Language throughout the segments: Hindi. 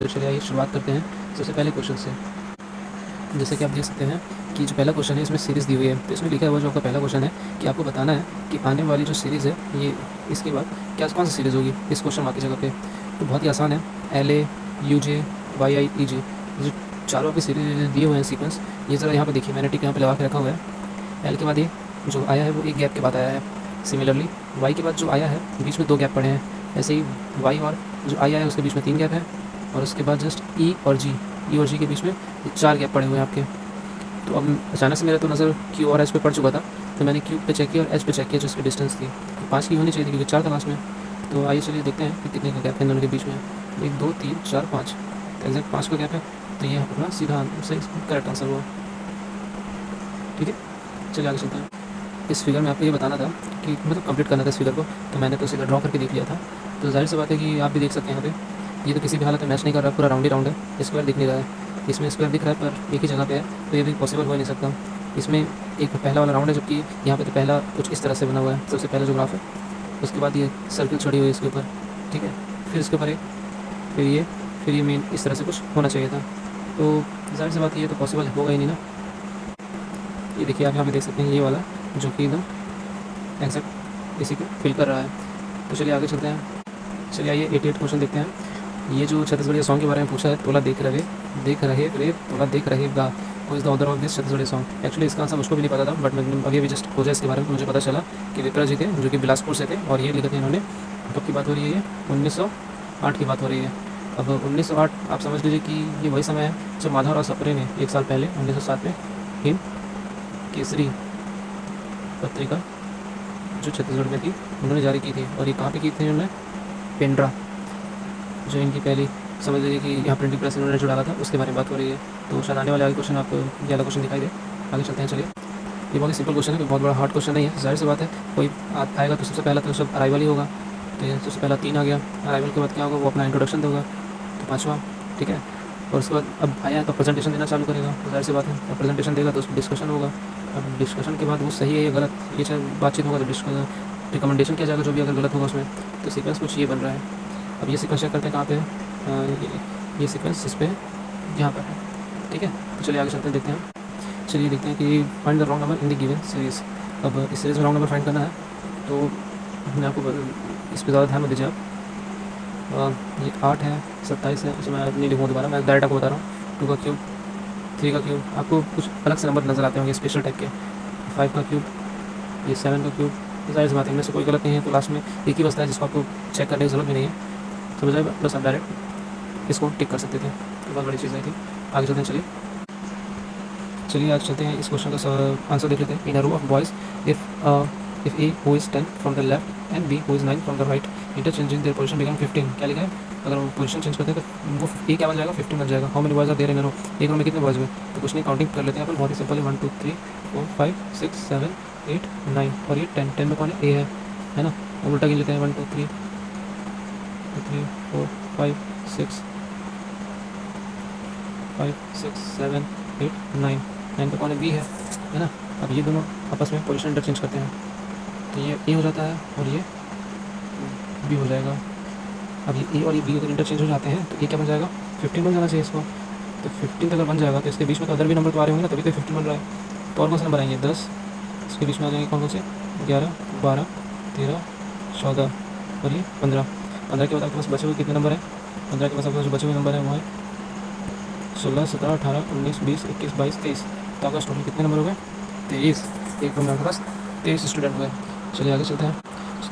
तो चलिए आइए शुरुआत करते हैं सबसे पहले क्वेश्चन से। जैसे कि आप देख सकते हैं कि जो पहला क्वेश्चन है इसमें सीरीज़ दी हुई है, तो इसमें लिखा हुआ जो आपका पहला क्वेश्चन है कि आपको बताना है कि आने वाली जो सीरीज़ है ये इसके बाद क्या कौन सी सीरीज़ होगी इस क्वेश्चन मार्क की जगह पे। तो बहुत ही आसान है, LA UJ YI EJ जो चारों आपकी सीरीज दिए हुए हैं सीक्वेंस, ये ज़रा यहाँ पे देखिए, मैंने टिक यहाँ पे लगा के रखा हुआ है। एल के बाद ये जो आया है वो एक गैप के बाद आया है। सिमिलरली वाई के बाद जो आया है बीच में 2 गैप पड़े हैं। ऐसे ही वाई और जो आई आया है उसके बीच में 3 गैप है, और उसके बाद जस्ट ई और जी के बीच में 4 गैप पड़े हुए हैं आपके। तो अब अचानक से मेरा तो नज़र क्यू और एच पे पड़ चुका था, तो मैंने क्यू पे चेक किया और एच पे चेक किया जो इसकी डिस्टेंस थी। तो 5 की होनी चाहिए थी क्योंकि 4 था लास्ट में। तो आइए चलिए देखते हैं कि कितने का गैप है इन दोनों के बीच में। 1 2 3 4 5, तो एग्जैक्ट 5 का गैप है। तो ये अपना सीधा सही करेक्ट आंसर हुआ। ठीक है, चलिए आगे चलते हैं। इस फिगर में आपको ये बताना था कि मतलब कंप्लीट करना था इस फिगर को, तो मैंने तो सीधा ड्रॉ करके देख लिया था। तो जाहिर सी बात है कि आप भी देख सकते हैं यहाँ पे ये तो किसी भी हालत में मैच नहीं कर रहा, पूरा राउंड ही राउंड है, स्क्वायर दिख नहीं रहा है। इसमें स्क्वायर दिख रहा है पर एक ही जगह पे है, तो ये भी पॉसिबल हो ही नहीं सकता। इसमें एक पहला वाला राउंड है, जबकि यहाँ पे तो पहला कुछ इस तरह से बना हुआ है, सबसे पहला जो ग्राफ है। उसके बाद ये सर्किल चढ़ी हुई है इसके ऊपर, ठीक है, फिर इसके ऊपर एक, फिर ये मेन इस तरह से कुछ होना चाहिए था। तो जाहिर सी बात है ये तो पॉसिबल होगा ही नहीं ना। ये देखिए आप यहाँ पे देख सकते हैं ये वाला जो कि एकदम एग्जैक्ट इसी को फिल कर रहा है। तो चलिए आगे चलते हैं। चलिए आइए 88 क्वेश्चन देखते हैं। ये जो छत्तीसगढ़ी सॉन्ग के बारे में पूछा है, तोला देख रहे रे तोला देख रहे गा, वो is the author of this Chhattisgarhi song. Actually इसका आंसर मुझको भी नहीं पता था, बट मैं अभी जस्ट खोजा इसके बारे में, मुझे पता चला कि विप्रा जी थे जो कि बिलासपुर से थे, और ये लिखे थे इन्होंने। कब की बात हो रही है, ये 1908 की बात हो रही है। अब 1908 आप समझ लीजिए कि ये वही समय है जब माधवराव सप्रे ने 1 साल पहले 1907 में हिंद केसरी पत्रिका जो छत्तीसगढ़ में थी उन्होंने जारी की थी। और ये कहाँ पे की थी उन्होंने, पेंड्रा, जो इनकी पहली समझ लीजिए कि यहाँ प्रिंटिंग प्रेस इन्होंने जुड़ा था, उसके बारे में बात हो रही है। तो शायद आने वाले आगे क्वेश्चन आपको ये वाला क्वेश्चन दिखाई दे। आगे चलते हैं। चलिए, ये बहुत ही सिंपल क्वेश्चन है, कोई बहुत बड़ा हार्ड क्वेश्चन नहीं है। जाहिर सी बात है कोई आएगा तो सबसे पहला तो सब अराइवल ही होगा। तो ये सबसे पहला 3 आ गया, अराइवल के बाद क्या होगा, वो अपना इंट्रोडक्शन देगा, तो 5वां, ठीक है। और उसके बाद अब आया तो प्रेजेंटेशन देना चालू करेगा, तो जाहिर सी बात है अब प्रेजेंटेशन देगा तो उस डिस्कशन होगा। अब डिस्कशन के बाद वो सही है या गलत, ये चाहे बातचीत होगा तो रिकमेंडेशन किया जाएगा, जो भी अगर गलत होगा उसमें। तो सीक्वेंस कुछ ये बन रहा है। अब ये सीक्वेंस चेक करते हैं कहाँ पे है, ये सीक्वेंस इस पे यहाँ पर है, ठीक है। तो चलिए आगे चलते हैं, देखते हैं। चलिए देखते हैं कि find the wrong number in the given series. अब इस सीरीज़ में रॉन्ग नंबर फाइंड करना है, तो मैं आपको इस पर ज़्यादा ध्यान मत दीजिए आप। ये 8 है, 27 है, उसमें मैं नहीं लिखूँगा दोबारा, मैं डायरेक्ट आपको बता रहा हूँ। 2 का क्यूब, 3 का क्यूब, आपको कुछ अलग से नंबर नज़र आते होंगे स्पेशल टाइप के। 5 का क्यूब, ये 7 का क्यूब। जाहिर सी बात है इनमें से कोई गलत नहीं है, तो लास्ट में एक ही बचता है जिसको आपको चेक करने की ज़रूरत भी नहीं है, समझ आएगा। बस आप डायरेक्ट इसको टिक कर सकते थे, तो बहुत बड़ी चीज़ नहीं थी। आगे चलते हैं। चलिए आज चलते हैं, इस क्वेश्चन का आंसर देख लेते हैं। In a row of boys, if A who is 10 from the left and B who is 9 from the right, interchanging their position become 15। क्या लिखा है, अगर हम पोजीशन चेंज करते हैं तो वो ए क्या बन जाएगा, 15 बन जाएगा। How many boys are there in a row, एक रो में कितने बॉयज़ हुए, तो कुछ नहीं, काउंटिंग कर लेते हैं अपन, बहुत ही सिंपल है। 1 2 3 4 5 6 7 8 9, और ये 10 में कौन है, ए है ना। अब उल्टा गिन लेते हैं, 1 2 3 4 5 6 5 6 7 8 9, 9 पे कौन है, बी है ना। अब ये दोनों आपस में पोजीशन इंटरचेंज करते हैं, तो ये ए हो जाता है और ये बी हो जाएगा। अब ये ए और ये बी अगर इंटरचेंज हो जाते हैं तो ये क्या बन जाएगा, 15 बन जाना चाहिए इसको। तो 15 अगर बन जाएगा तो इसके बीच में तो अदर भी नंबर तो आ रहे होंगे ना, तभी तो 15 बन रहा है। तो और कौन से नंबर आएंगे, 10, इसके बीच में आ जाएंगे कौन कौन से, 11 12 13 14 और ये 15। 15 के बाद आपके पास बचे हुए कितने नंबर हैं, 15 के पास आपके पास जो बचे हुए नंबर हैं वो है 16 17 18 19 20 21 22 23। तो आपका टोटल कितने नंबर हो गए, 23। एक रूम में आपके पास 23 स्टूडेंट हुए। चलिए आगे चलते हैं।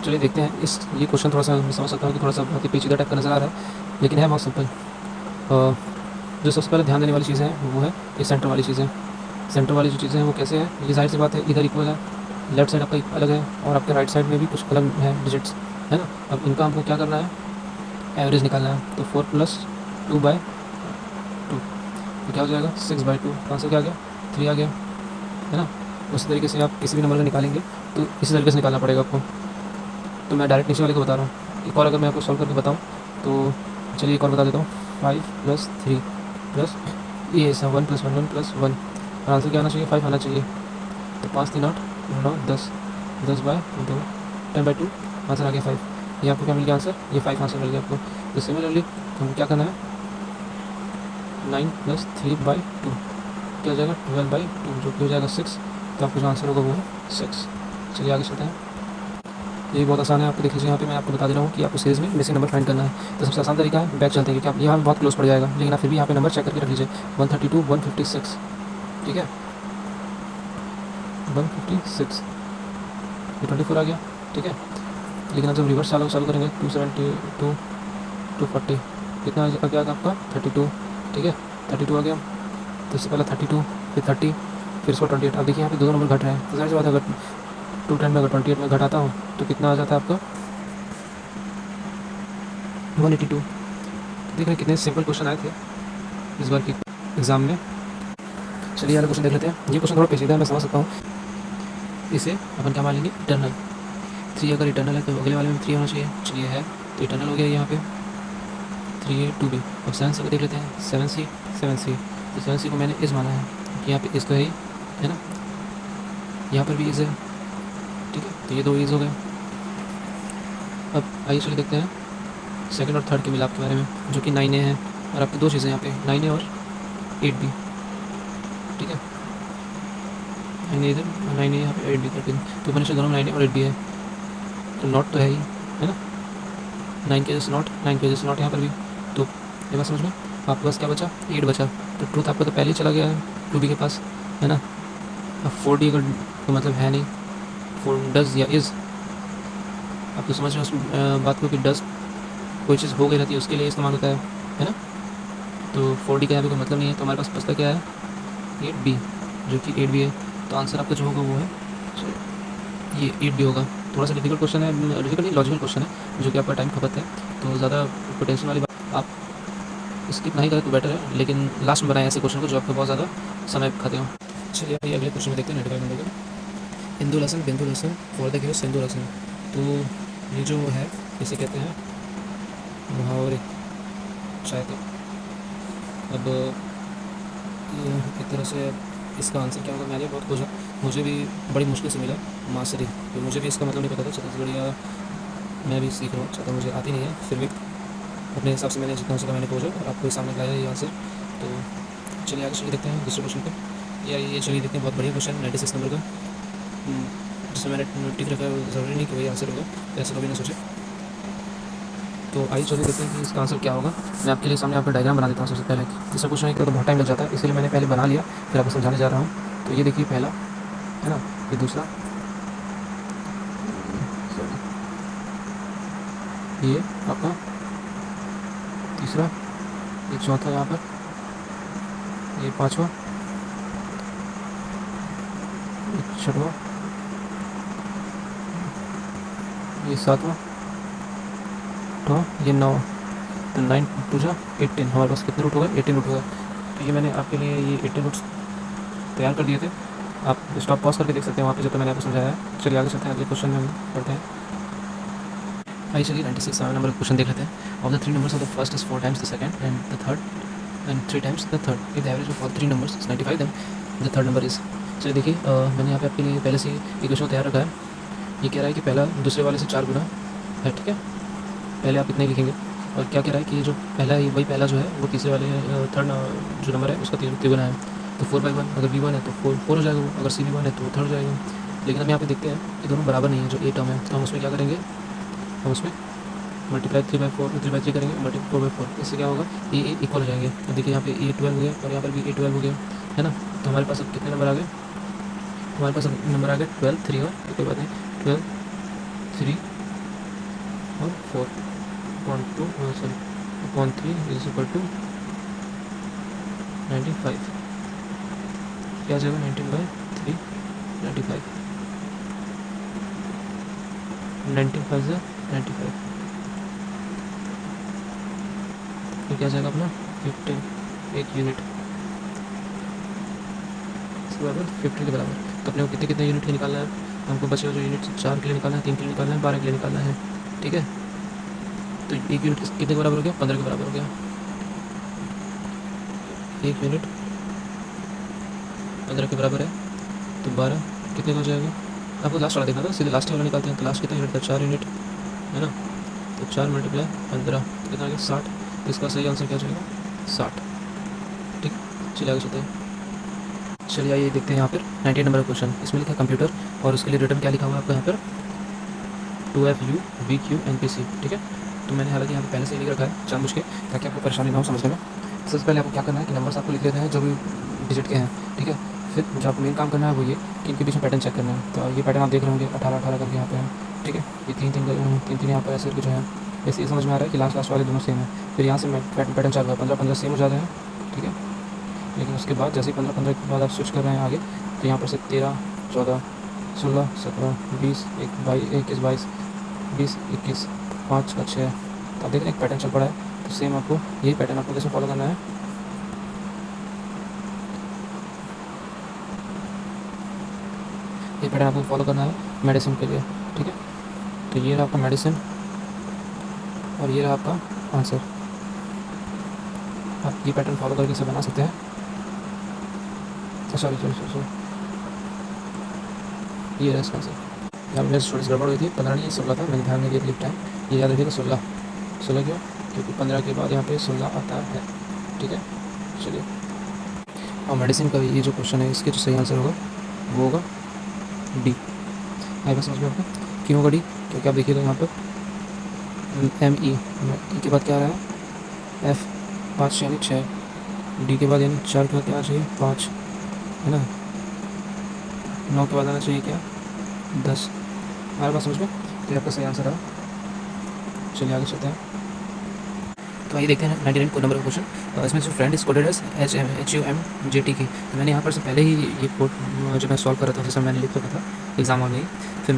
चलिए देखते हैं इस ये क्वेश्चन थोड़ा सा मैं समझ सकता हूँ कि थोड़ा सा बहुत ही पेचीदा टाइप का नज़र आ रहा है, लेकिन है बहुत सिंपल। जो सबसे पहले ध्यान देने वाली चीज़ है वो है ये सेंटर वाली चीज़ें। सेंटर वाली जो चीज़ें हैं वो कैसे है, ये जाहिर सी बात है इधर इक्वल है, लेफ्ट साइड आपका अलग है और आपके राइट साइड में भी कुछ अलग है डिजिट्स, है ना। अब इनका हमको क्या करना है, एवरेज निकालना है। तो 4 + 2/2 तो क्या हो जाएगा, 6/2। आंसर क्या आ गया, 3 आ गया, है ना। उसी तरीके से आप किसी भी नंबर का निकालेंगे तो इसी तरीके से निकालना पड़ेगा आपको। तो मैं डायरेक्ट नीचे वाले को बता रहा हूँ। एक और अगर मैं आपको सॉल्व करके बताऊँ तो चलिए एक और बता देता हूँ। 5 + 3 प्लस ये 1 + 1 1 + 1, और आंसर क्या आना चाहिए, 5 आना चाहिए। तो 5 3 8 9 10, 10/2 10/2, आंसर आ गया 5। ये आपको क्या मिल गया आंसर, ये 5 आंसर मिल गया आपको। तो सिमिलरली हमको क्या करना है, 9 + 3/2 क्या हो जाएगा 12/2, जो कि हो जाएगा 6। तो आपका जो आंसर होगा वो है 6। चलिए आगे चलते हैं। ये भी बहुत आसान है, आपको देख लीजिए यहाँ पे मैं आपको बता दे रहा हूँ कि आपको सीरीज़ में मिसिंग नंबर फाइंड करना है। तो सबसे आसान तरीका है बैक चलते हैं, क्योंकि आप यहाँ बहुत क्लोज पड़ जाएगा, लेकिन आप फिर भी यहाँ पे नंबर चेक करके रख लीजिए 132 156, ठीक है 156, ये 24 आ गया, ठीक है। लेकिन अब जब रिवर्स चालू करेंगे 272 240 कितना आ गया आपका 32, ठीक है 32 आ गया। तो इससे पहले 32 फिर 30 फिर इसको 28। अब देखिए यहाँ पे दो नंबर घट रहे हैं, तो जाहिर सी बात है अगर 210 में अगर 28 में घटाता हूँ तो कितना आ जाता है आपका 182। देख रहे हैं कितने सिंपल क्वेश्चन आए थे इस बार की एग्ज़ाम में। चलिए यार क्वेश्चन देख लेते हैं। ये क्वेश्चन थोड़ा पेचीदा है, मैं समझ सकता हूँ। इसे अपन क्या मान लेंगे इटर्नल। 3 अगर इटर्नल है तो अगले वाले में 3 होना चाहिए। चलिए है तो इटर्नल हो गया यहाँ पे 3a 2b। अब 7c को देख लेते हैं 7c 7c। तो 7c को मैंने इस माना है कि यहाँ पे इस तो है ना, यहाँ पर भी इस है, ठीक है। तो ये दो इज हो गए। अब आइए चलिए देखते हैं सेकंड और थर्ड के मिलाप के बारे में, जो कि 9a है। और आपको दो चीज़ें यहाँ पे 9a और 8b, ठीक है 9a इधर और 9a यहाँ पे 8b करके। तो मैंने दोनों में 9a और 8b है, तो नॉट तो है ही, है ना। 9 की वजह से नॉट, 9 की वजह से नॉट यहाँ पर भी। तो ये बात समझ में। आपके पास क्या बचा 8 बचा। तो ट्रूथ आपका तो पहले ही चला गया है 2b के पास, है ना। अब 4d अगर तो मतलब है नहीं, 4 डज या इज़। आप तो समझ रहे हो उस बात को कि डज कोई चीज़ हो गई रहती है उसके लिए इस्तेमाल होता है ना। तो 4d का यहाँ पे कोई मतलब नहीं है। तो हमारे पास बचता क्या है 8b, जो कि 8b है। तो आंसर आपका जो होगा वो है ये 8b होगा। थोड़ा सा डिफिकल्ट क्वेश्चन है, डिफिकल्ट नहीं लॉजिकल क्वेश्चन है, जो कि आपका टाइम खपत है। तो ज़्यादा पोटेंशियल वाली बात आप स्किप नहीं करें तो बेटर है, लेकिन लास्ट में बनाए ऐसे क्वेश्चन को जो आपको बहुत ज़्यादा समय खाते हो। चलिए अभी अगले क्वेश्चन में देखते हैं 95 नंबर का। इंदु लसन बिंदु लसन फॉर द गिव सिंधु लसन। तो ये जो है इसे कहते हैं मुहावरे शायद। अब एक तरह से इसका आंसर क्या होगा मैंने बहुत खोजा, मुझे भी बड़ी मुश्किल से मिला मासरी। तो मुझे भी इसका मतलब नहीं पता था। छत्तीसगढ़ी या मैं भी सीख रहा हूँ, ज़्यादा मुझे आती नहीं है, फिर भी अपने हिसाब से मैंने जितना हो सका मैंने खोजा और आपको सामने लाया ये आंसर। तो चलिए आगे चलिए देखते हैं दूसरे क्वेश्चन पे। या ये चलिए देखते हैं बहुत बढ़िया क्वेश्चन 96 नंबर का, जिसमें मैंने टिक रखा है। ज़रूरी नहीं कि वही आंसर होगा, ऐसा कभी ना सोचे। तो आइए चलिए देखते हैं कि इसका आंसर क्या होगा। मैं आपके लिए सामने आपका डायग्राम बना देता हूँ सबसे पहले। इससे क्वेश्चन तो बहुत टाइम लग जाता है, इसलिए मैंने पहले बना लिया, फिर आपको समझाने जा रहा हूँ। तो ये देखिए पहला है ना, ये दूसरा, ये आपका तीसरा, ये चौथा, यहाँ पर ये पांचवा, ये छठवा, ये सातवां, आठवां, ये नौवां। तो 9 टू जा 18। हमारे पास कितने रूट हो गए 18 रूट हो गए। तो ये मैंने आपके लिए ये 18 रूट्स तैयार कर दिए थे। आप स्टॉप पॉज करके देख सकते हैं वहाँ पे जब तक मैंने आपको समझाया है। चलिए आगे चलते हैं, अगले क्वेश्चन में हम पढ़ते हैं। आइए चलिए 96 नंबर क्वेश्चन देख लेते हैं। Of the 3 numbers of the first is 4 times the second and the third and 3 times the third. If the average of all 3 numbers is 95 then the third number is. चलिए देखिए मैंने यहाँ पे आपके लिए पहले से इक्वेशन तैयार रखा है। ये कह रहा है कि पहला दूसरे वाले से 4 गुना है, ठीक है। पहले आप इतने लिखेंगे। और क्या कह रहा है कि जो पहला है वही पहला जो है वो तीसरे वाले थर्ड जो नंबर है उसका तिगुना है। तो 4/1 अगर b1 है तो 4 हो जाएगा वो, अगर c1 है तो वो थर्ड हो जाएगा। लेकिन हम यहाँ पे देखते हैं कि दोनों बराबर नहीं है, जो a टर्म है। तो हम उसमें क्या करेंगे, हम उसमें मल्टीप्लाई 3/3 करेंगे, मल्टीप्लाई 4/4। इससे क्या होगा ये इक्वल हो जाएंगे। तो देखिए यहाँ पे a 12 हो गया और यहाँ पर भी a 12 हो गया, है ना। तो हमारे पास अब कितने नंबर आ गए, हमारे पास नंबर आ गए 12 3 और कोई बात नहीं 12 3 और 4/3 इज इक्वल टू 95। क्या आ जाएगा 19/3 95, 19 से 95। तो क्या जाएगा अपना 15 एक यूनिट इसके बराबर 50 के बराबर। तो अपने को कितने कितने यूनिट के निकालना है, हमको बचेगा जो यूनिट 4 के लिए निकालना है, 3 के लिए निकालना है, 12 के लिए निकालना है, ठीक है। तो एक यूनिट कितने के बराबर हो गया 15 के बराबर हो गया। एक यूनिट 15 के बराबर है तो 12 कितने का हो जाएगा। आपको लास्ट वाला देखना था, सीधे लास्ट वाला निकालते हैं। तो लास्ट कितना यूनिट था 4 यूनिट, है ना। तो 4 × 15 कितना आ गया 60। तो इसका सही आंसर क्या हो जाएगा 60। चलिए आगे चलते हैं। चलिए आइए देखते हैं यहाँ पर 98 नंबर का क्वेश्चन। इसमें लिखा है कंप्यूटर और उसके लिए रिटर्न क्या लिखा हुआ है आपको यहाँ पर 2FU VQ NPC। ठीक है, तो मैंने हालांकि यहाँ पे पहले से ही लिख रखा है जानबूझ के, ताकि आपको परेशानी ना हो समझने में। सबसे पहले आपको क्या करना है कि नंबर्स आपको लिख लेते हैं जो भी डिजिट के हैं। ठीक है, फिर जो आपको मेन काम करना है वो ये कि इनके बीच में पैटर्न चेक करना है। तो ये पैटर्न आप देख रहे होंगे 18-18 करके यहाँ पे है। ठीक है, ये तीन यहाँ पर ऐसे कुछ है। ऐसे ये समझ में आ रहा है कि लास्ट वाले दोनों सेम है। फिर यहाँ से पैटर्न चालू है, 15-15 सेम हो जाते हैं। ठीक है, लेकिन उसके बाद जैसे ही 15-15 के बाद आप स्विच कर रहे हैं आगे, तो यहाँ पर से 13, 14, 16, 17, 20, 21, 22, 20, 21, 5 का 6। तो आप देख रहे हैं एक पैटर्न चल पड़ा है। तो सेम आपको यही पैटर्न आपको कैसे फॉलो करना है, ये पैटर्न आपको फॉलो करना है मेडिसिन के लिए। ठीक है, तो ये रहा आपका मेडिसिन और ये रहा आपका आंसर। आप ये पैटर्न फॉलो करके इसे बना सकते हैं। सॉरी, ये रहा इसका आंसर। यहाँ मेरे थोड़ी सी गड़बड़ हुई थी, 15 नहीं 16 था, मैंने ध्यान नहीं दिया क्लिप टाइम। ये याद रखिएगा 16 क्यों, क्योंकि 15 के बाद यहाँ पे 16 आता है। ठीक है, चलिए। और मेडिसिन का ये जो क्वेश्चन है इसके जो सही आंसर होगा वो होगा डी। आएगा समझ में आपको क्यों होगा डी, क्योंकि आप देखिएगा यहाँ पर ME के बाद क्या आ रहा है F 5 यानी 6, डी के बाद यानी 4 के बाद क्या आना चाहिए 5, है ना। 9 के बाद आना चाहिए क्या 10। हमारे पास समझ में, तो आपका सही आंसर है। चलिए आगे चलते हैं। तो आइए देखते हैं 99 को नंबर का क्वेश्चन। इसमें जो friend is coded as HUMJT की। तो मैंने यहाँ पर से पहले ही ये कोड जो मैं सॉल्व कर रहा था जिसमें मैंने लिख रखा था एग्जाम में ही, फिर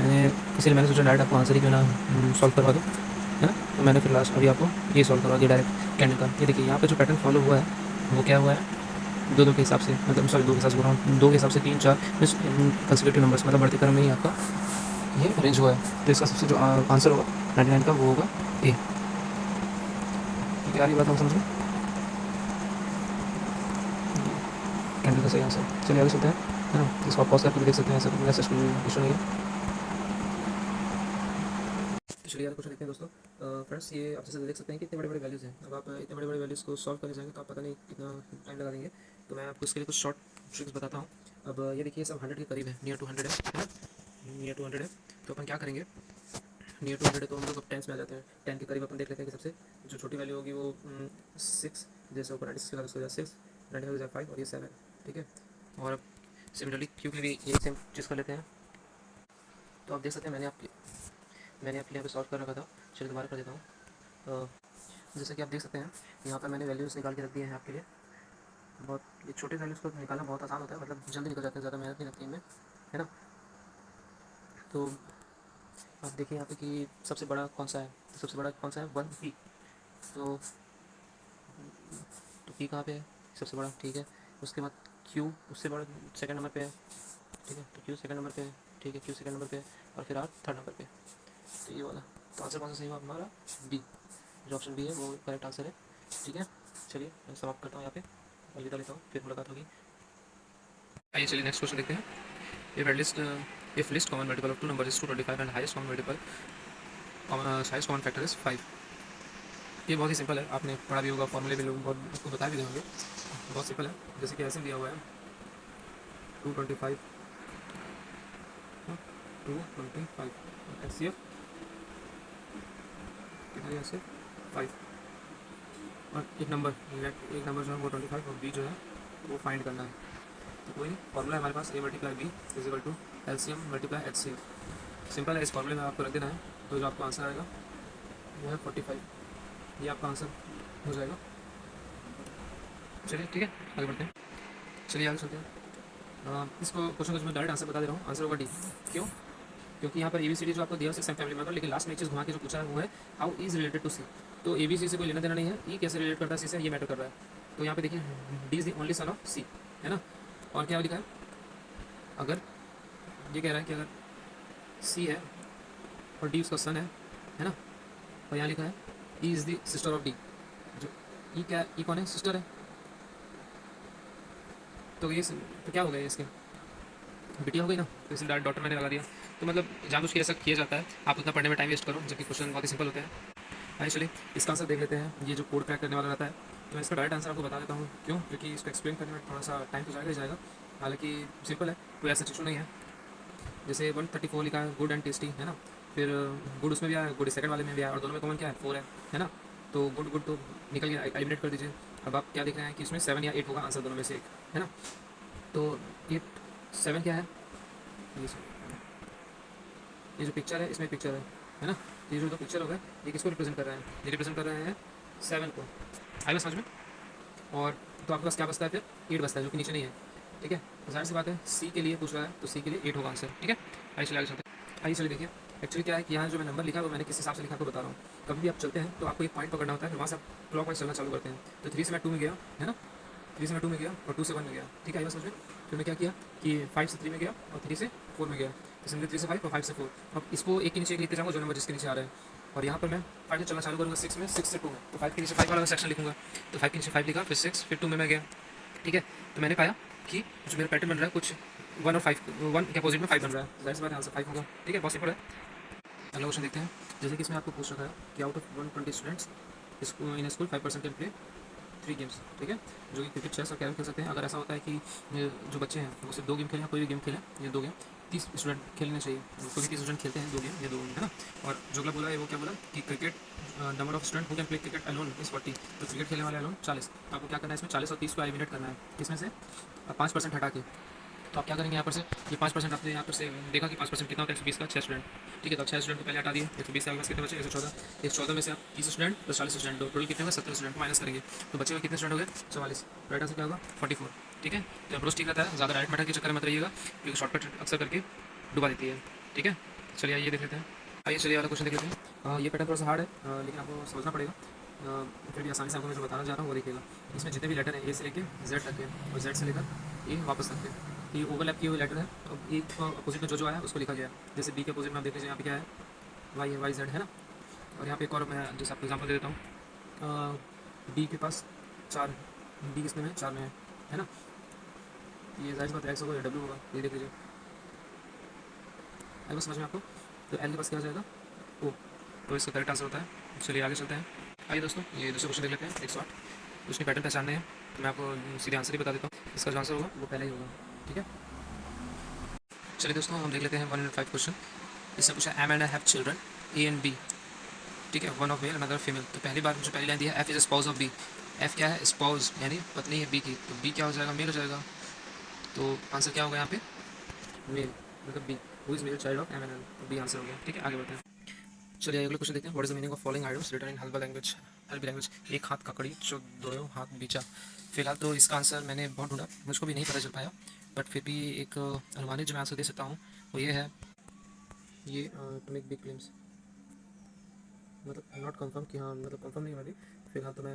इसलिए मैंने सोचा डायरेक्ट आपको आंसर ही क्यों ना सॉल्व करवा दूँ, है ना। तो मैंने फिर लास्ट अभी आपको ये सॉल्व करवा दिया डायरेक्ट कैंडल का। ये देखिए यहाँ पर जो पैटर्न फॉलो हुआ है वो क्या हुआ है, दो के हिसाब से, मतलब सॉरी 2 के हिसाब से बोल रहा हूँ, 2 के हिसाब से 3, 4 कंसेक्यूटिव नंबर्स, मतलब बढ़ते क्रम में ही आपका ये अरेंज हुआ है। तो इसका सबसे जो आंसर होगा 99 का वो होगा ए। क्या रही बात हम समझ में, कैंडल का सही आंसर। चलिए आगे चलते हैं, है ना। इसको आप पॉज करके भी देख सकते हैं, ऐसा मैसेज इशू नहीं है। तो चलिए यार क्वेश्चन देखते हैं दोस्तों। फ्रेंड्स ये आप जैसे देख सकते हैं कि इतने बड़े बड़े वैल्यूज़ हैं। अब आप इतने बड़े बड़े वैल्यूज़ को सॉल्व करने जाएंगे तो आप पता नहीं कितना टाइम लगा देंगे। तो मैं आपको इसके लिए कुछ शॉर्ट ट्रिक्स बताता हूँ। अब ये देखिए सब 100 के करीब है, नियर टू 100 है ना, नियर टू 100 है। तो अपन क्या करेंगे, नियर टू 100 है तो हम लोग अब टेंस में आ जाते हैं। 10 के करीब अपन देख लेते हैं कि सबसे जो छोटी वैल्यू होगी वो 6, जैसे ऊपर 96 लगा उसको 6, 95 5 और ये 7। ठीक है, और अब सिमिलरली क्यू के भी यही सेम चीज़ कर लेते हैं। तो आप देख सकते हैं मैंने आपके लिए यहाँ पे सॉल्व कर रखा था। चलिए दोबारा कर देता हूँ। जैसे कि आप देख सकते हैं यहाँ पर मैंने वैल्यूज़ निकाल के रख दिए हैं आपके लिए। बहुत ये छोटे वैल्यूज़ को निकालना बहुत आसान होता है, मतलब जल्दी निकल जाते हैं, ज़्यादा मेहनत नहीं लगती इनमें, है ना। तो आप देखिए यहाँ पे कि सबसे बड़ा कौन सा है, तो सबसे बड़ा कौन सा है 1P। तो P कहाँ पे है सबसे बड़ा, ठीक है। उसके बाद Q उससे बड़ा सेकंड नंबर पे है, ठीक है। तो Q सेकंड नंबर पे है, ठीक है, Q सेकंड नंबर पे है, और फिर R थर्ड नंबर पे। तो ये वाला, तो आंसर कौन सा सही हुआ हमारा B, जो ऑप्शन B है वो करेक्ट आंसर है। ठीक है, चलिए मैं समाप्त करता हूँ यहाँ पे, अलविदा लेता हूँ, फिर मुलाकात होगी। आइए चलिए नेक्स्ट क्वेश्चन देखते हैं। If list common multiple of two numbers is 225 and highest common factor is 5। ये बहुत ही सिंपल है, आपने पढ़ा भी होगा, फॉर्मूले भी लोग बहुत आपको बता भी देंगे। बहुत सिंपल है, जैसे कि ऐसे दिया हुआ है 225 HCF कितना है ऐसे 5, और एक नंबर जो है वो 25 और B जो है वो फाइंड करना है। तो कोई नहीं, फॉर्मूला है हमारे पास A × B = LCM × HCF। Simple है, इस फॉर्मूले में आपको रख देना है, तो जो आपको आंसर आएगा वो है 45। ये आपका आंसर हो जाएगा। चलिए ठीक है, आगे बढ़ते हैं। चलिए आगे चलते हैं। इसको क्वेश्चन को मैं डायरेक्ट आंसर बता दे रहा हूँ, आंसर होगा डी। क्यों, क्योंकि यहाँ पर ABCD जो आपको दिया 6 फैमिली मेंबर, लेकिन लास्ट में एक चीज़ घुमा के जो पूछा है वो है हाउ इज रिलेटेड टू सी। तो ABC से कोई लेना देना नहीं है, ई कैसे रिलेट करता है सी से, ये मैटर कर रहा है। तो यहाँ पे देखिए D is the only son of C, है ना। और क्या लिखा है, अगर ये कह रहा है कि अगर सी है और डी उसका सन है ना। और यहाँ लिखा है E is the sister of D, जो ई क्या, ई कौन है, सिस्टर है। तो ये तो क्या हो गया, इसके बिटिया हो गई ना, तो इसलिए डायरेक्ट डॉटर मैंने लगा दिया। तो मतलब जानबूझ के ऐसा किया जाता है, आप उतना पढ़ने में टाइम वेस्ट करो, जबकि क्वेश्चन बहुत ही सिंपल होते हैं। आइए चलिए इसका आंसर देख लेते हैं। ये जो कोड क्रैक करने वाला रहता है तो मैं इसका डायरेक्ट आंसर आपको बता देता हूँ क्यों, क्योंकि इसको एक्सप्लेन करने में थोड़ा सा टाइम तो जाएगा ही जाएगा। हालांकि सिंपल है, कोई ऐसा इशू नहीं है। जैसे 134 लिखा है, गुड एंड टेस्टी, है ना। फिर गुड उसमें भी आया, गुड सेकंड वाले में भी आया, और दोनों में कॉमन क्या है, 4 है ना। तो गुड गुड तो निकल गया, एलिमिनेट कर दीजिए। अब आप क्या लिख रहे हैं कि इसमें 7 या 8 होगा आंसर, दोनों में से एक, है ना। तो 8 7 क्या है, ये ये जो पिक्चर है इसमें पिक्चर है ना। तो ये जो दो पिक्चर हो गए, ये किसको रिप्रेजेंट कर रहे हैं, ये रिप्रेजेंट कर रहे हैं 7 को। आएगा समझ में। और तो आपके पास क्या बचता है फिर, 8 बचता है, जो कि नीचे नहीं है, ठीक है। तो जाहिर सी बात है सी के लिए पूछ रहा है, तो सी के लिए 8 होगा आंसर, ठीक है। आइए चलिए आगे चलते हैं। आइए चलिए देखिए, एक्चुअली क्या है कि यहाँ जो मैं नंबर लिखा है वो मैंने किस हिसाब से लिखा, को बता रहा हूँ। कभी भी आप चलते हैं तो आपको एक पॉइंट पकड़ना होता है, फिर वहाँ से आप क्लॉक वाइज चलना चालू करते हैं। तो 3 से मैं 2 में गया, है ना। 3 से मैं 2 में गया और 2 से 1 में गया, ठीक है। आइए समझ में। फिर मैं क्या किया कि 5 से 3 में गया और 3 से 4 में गया। तो समझे 3 से 5 और 5 से 4। अब इसको एक के नीचे एक लिखते जाऊँगा जो नंबर जिसके नीचे आ रहा है। और यहाँ पर मैं 5 से चलना चालू करूँगा 6 में, 6 से 2 में। तो 5 के नीचे 5 वाला सेक्शन लिखूँगा। तो 5 के नीचे 5 लिखा, फिर 6, फिर 2 में मैं गया, ठीक है। तो मैंने पाया कि जो मेरा पैटर्न बन रहा है कुछ 1 और 5, 1 के अपोजिट में 5 बन रहा है। जाहिर सी बात है आंसर 5 होगा, ठीक है। बहुत सिंपल है। अगला क्वेश्चन देखते हैं। जैसे कि इसमें आपको पूछ रखा है कि out of 120 students in school 5% can play 3 games, ठीक है। जो कि क्रिकेट, चेस और कैरम खेल सकते हैं। अगर ऐसा होता है कि जो बच्चे हैं वो सिर्फ 2 गेम खेलें, कोई भी गेम खेलें, ये 2 गेम 30 स्टूडेंट खेलने चाहिए। कोई भी 30 स्टूडेंट खेलते हैं 2 गेम, ये 2 गेम, है ना। और जो अगला बोला है वो क्या बोला कि cricket number of student who can play cricket alone is 40। तो क्रिकेट खेलने वाले अलोन 40। तो आपको क्या करना है इसमें 40 और 30 को एलिमिनेट करना है, इसमें से 5% हटा के। तो आप क्या करेंगे यहाँ पर से, ये 5% आपने यहाँ पर से देखा कि 5% कितना होता है 120 का, 6 स्टूडेंट, ठीक है। तो 6 स्टूडेंट को पहले हटा दिए, 120 से आपके पास कितने बचे, 114। 114 में से आप 30 स्टूडेंट प्लस 40 स्टूडेंट, टोटल कितने होगा 70 स्टूडेंट को माइनस करेंगे। तो बचे हुए कितने स्टूडेंट हो गए, 44। राइट आंसर क्या होगा 44, ठीक है। तो अप्रोच ठीक रहता है, ज़्यादा डायरेक्ट मेथड के चक्कर में मत रहिएगा, क्योंकि शॉर्टकट अक्सर करके डुबा देती है, ठीक है। चलिए आइए देख लेते हैं। आइए चलिए वाला क्वेश्चन देख लेते हैं। ये पैटर्न थोड़ा सा हार्ड है, लेकिन आपको समझना पड़ेगा। फिर भी आसानी से आपको मैं जो बताना चाह रहा हूँ वो देखिएगा। इसमें जितने भी लेटर हैं ए से लेकर जेड तक है, और जेड से लेकर ए वापस तक है। ये ओवरलैप किए हुए लेटर है। अब एक अपोजिट में जो आया है उसको लिखा गया है। जैसे बी के अपोजिट में आप देख लीजिए यहाँ पे क्या है, वाई है, वाई जेड, है ना। और यहाँ पे एक और मैं जैसे आपको एग्जाम्पल दे देता हूँ। डी के पास 4 है, डी किसमें है, 4 में है ना। ये जाहिर सी बात एक्स होगा या डब्ल्यू होगा, ये देख लीजिए। आई बस समझ में आपको। तो एल के पास क्या आ जाएगा, ओ। तो इसका करेक्ट आंसर होता है। चलिए आगे चलते हैं। आइए दोस्तों, ये दूसरा क्वेश्चन देख लेते हैं 108। उसके पैटर्न पहचानने हैं, तो मैं आपको सीधे आंसर ही बता देता हूँ। इसका जो आंसर होगा वो पहले ही होगा, ठीक है। चलिए दोस्तों हम देख लेते हैं 105 क्वेश्चन। इससे पूछा M and I have children A and B, ठीक है। One of male another female. तो पहली बार जो पहली लाइन दी है, F is spouse of B. F क्या है, स्पाउस यानी पत्नी है बी की, तो बी क्या हो जाएगा, मेल हो जाएगा। तो आंसर क्या होगा यहाँ पे, मेल, मतलब B. Who is male child of M and L, तो बी आंसर हो गया, ठीक है। आगे बढ़ते हैं। चलिए अगले क्वेश्चन देखते हैं। What is the meaning of following items written in Halba language, Halbi language. एक हाथ ककड़ी, दो हाथ बीचा। फिलहाल तो इसका आंसर मैंने बहुत ढूंढा, मुझको भी नहीं पता चल पाया, बट फिर भी एक अनुमानित जो मैं आंसर दे सकता हूँ वो ये है, ये टू मेक बिग क्लेम्स, मतलब नॉट कंफर्म कि हाँ, मतलब कंफर्म नहीं वाली। फिलहाल तो मैं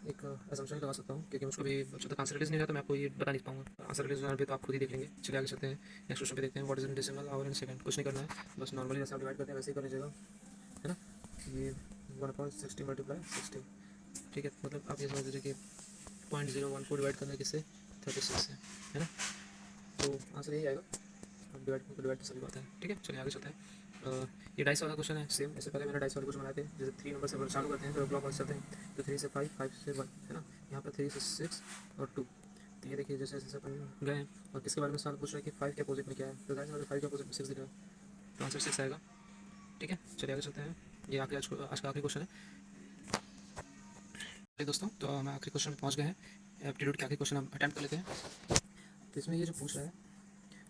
एक असम्पशन लगा सकता हूँ, क्योंकि मुझको भी जब तक आंसर रिलीज नहीं रहा तो मैं आपको ये बता नहीं पाऊंगा। आंसर रिलीज होने पे तो आप खुद ही देख लेंगे। चलिए आगे चलते हैं, नेक्स्ट क्वेश्चन पे देखते हैं। What is in decimal hour in second. कुछ नहीं करना है, बस नॉर्मली जैसे आप डिवाइड करते हैं वैसे ही कर लीजिएगा, है ना। ये 1/60 मल्टीप्लाई 60, ठीक है। मतलब आप ये समझ लीजिए कि 0.014 को डिवाइड करना है किससे, 36 से, है ना। तो आंसर यही आएगा। अब डिवाइड तो सभी बात है, ठीक है। चलिए आगे चलते हैं। ये डाइस वाला क्वेश्चन है सेम। इससे पहले मैंने डाइस वाले क्वेश्चन बनाए थे, जैसे 3 नंबर से चालू करते हैं फिर ब्लॉक वाइज चलते हैं। तो 3 से 5, 5 से 1, है ना। यहाँ पर 3 से 6 और 2। तो ये देखिए जैसे जैसे अपन गए हैं, और किसके बारे में सवाल पूछ रहा है कि 5 के अपोजिट में क्या है, तो गाइस 5 के अपोजिट में 6 दिख रहा है, तो आंसर 6 आएगा, ठीक है। चलिए आगे चलते हैं। ये आखिरी आज का आखिरी क्वेश्चन है। चलिए दोस्तों, तो हम आखिरी क्वेश्चन में पहुँच गए हैं। एप्टीट्यूड के आखिरी क्वेश्चन हम अटैम्प्ट कर लेते हैं। तो इसमें ये जो पूछ रहा है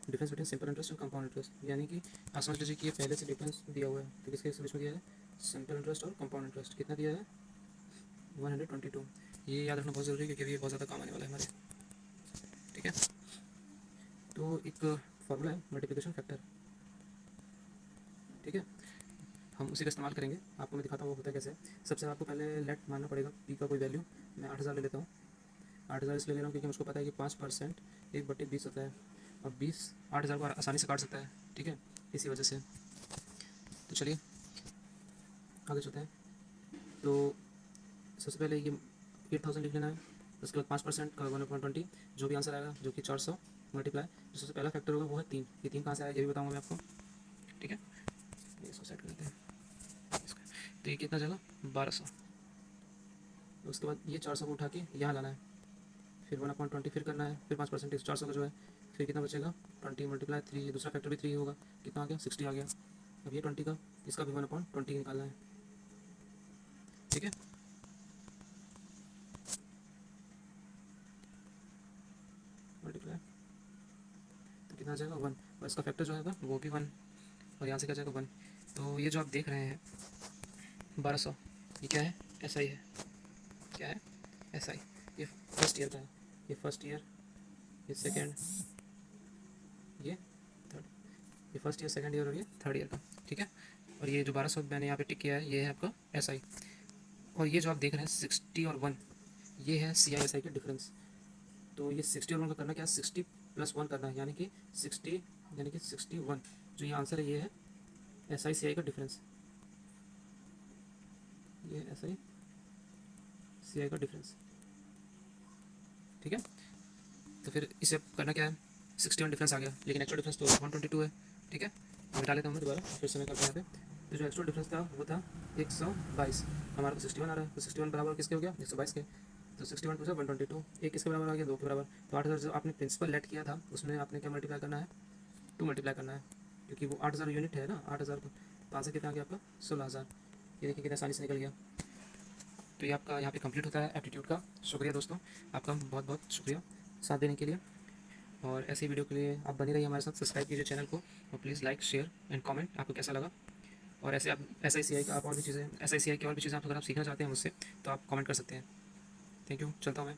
डिफरेंस बिटवीन सिंपल इंटरेस्ट और कंपाउंड इंटरेस्ट, यानी कि आप समझ लीजिए कि ये पहले से डिफरेंस दिया हुआ है। तो किसके बीच में दिया है, सिंपल इंटरेस्ट और कंपाउंड इंटरेस्ट। कितना दिया है, 122। ये याद रखना बहुत ज़रूरी है, क्योंकि ये बहुत ज़्यादा काम आने वाला है हमारे, ठीक है। तो एक फार्मूला है मल्टीप्लिकेशन फैक्टर, ठीक है। हम उसी का इस्तेमाल करेंगे, आपको मैं दिखाता हूँ वो होता है कैसे। सबसे आपको पहले लेट मानना पड़ेगा पी का कोई वैल्यू। मैं 8000 ले लेता हूँ। 8000 इसलिए ले रहा हूँ क्योंकि मुझको पता है कि 5% 1/20 होता है, और 20 8000 को आसानी से काट सकता है, ठीक है, इसी वजह से। तो चलिए आगे चलते हैं। तो सबसे पहले ये 8000 लिख लेना है। उसके बाद 5% का 1/20, जो भी आंसर आएगा, जो कि 400 मल्टीप्लाई, जो सबसे पहला फैक्टर होगा वो है 3। ये 3 कहाँ से आया ये भी बताऊँगा मैं आपको, ठीक है। इसको सेट कर देते हैं। तो ये कितना जाएगा, 1200, उसके बाद ये 400 को उठा के यहाँ लाना है, फिर 1/20 फिर करना है, फिर 5% 400 का जो है, फिर कितना बचेगा 20 × 3, ये दूसरा फैक्टर भी 3 होगा, कितना आ गया 60 आ गया। अब ये 20 का, इसका भी 1/20 निकालना है, ठीक है। मल्टीप्लाई तो कितना आ जाएगा 1, और इसका फैक्टर जो है वो भी 1, और यहाँ से क्या जाएगा 1। तो ये जो आप देख रहे हैं 1200, ये क्या है SI है, क्या है SI। ये फर्स्ट ईयर का है, ये फर्स्ट ईयर, ये सेकेंड, ये थर्ड, ये फर्स्ट ईयर, सेकेंड ईयर और ये थर्ड ईयर का, ठीक है। और ये जो 1200 मैंने यहाँ पे टिक किया है ये है आपका SI। और ये जो आप देख रहे हैं 60 और 1, ये है CI/SI के डिफरेंस। तो ये 60 और 1 का करना क्या है, 60 + 1 करना है, यानी कि 60 यानी कि 61। जो ये आंसर है ये है SI/CI का डिफरेंस, ये SI/CI का डिफरेंस, ठीक है। तो फिर इसे करना क्या है, 61 डिफरेंस आ गया, लेकिन एक्चुअल डिफरेंस तो 122 है, ठीक है। मिटा लेता हूँ मैं दोबारा, फिर से मैं करता हूँ यहाँ पे। तो जो एक्चुअल डिफरेंस था वो था 122, हमारा को 61 आ रहा है, तो 61 बराबर किसके हो गया 122 के। तो 61 + 122, एक किसके बराबर आ गया 2 के बराबर। तो 8000 जो आपने प्रिंसिपल लेट किया था उसमें आपने क्या मल्टीप्लाई करना है, 2 मल्टीप्लाई करना है, क्योंकि वो 8000 यूनिट है ना, 8000 को, तो आंसर कितना आ गया आपका 16000। ये देखिए कितना आसानी से निकल गया। तो ये आपका यहाँ पे कंप्लीट होता है एप्टीट्यूड का। शुक्रिया दोस्तों, आपका बहुत बहुत शुक्रिया साथ देने के लिए। और ऐसी वीडियो के लिए आप बने रहिए हमारे साथ, सब्सक्राइब कीजिए चैनल को, और please like share and comment आपको कैसा लगा। और ऐसे आप SI/CI का आप और भी चीज़ें, SI/CI की और भी चीज़ें आप अगर आप सीखना चाहते हैं मुझसे तो आप कमेंट कर सकते हैं। थैंक यू, चलता हूँ मैं।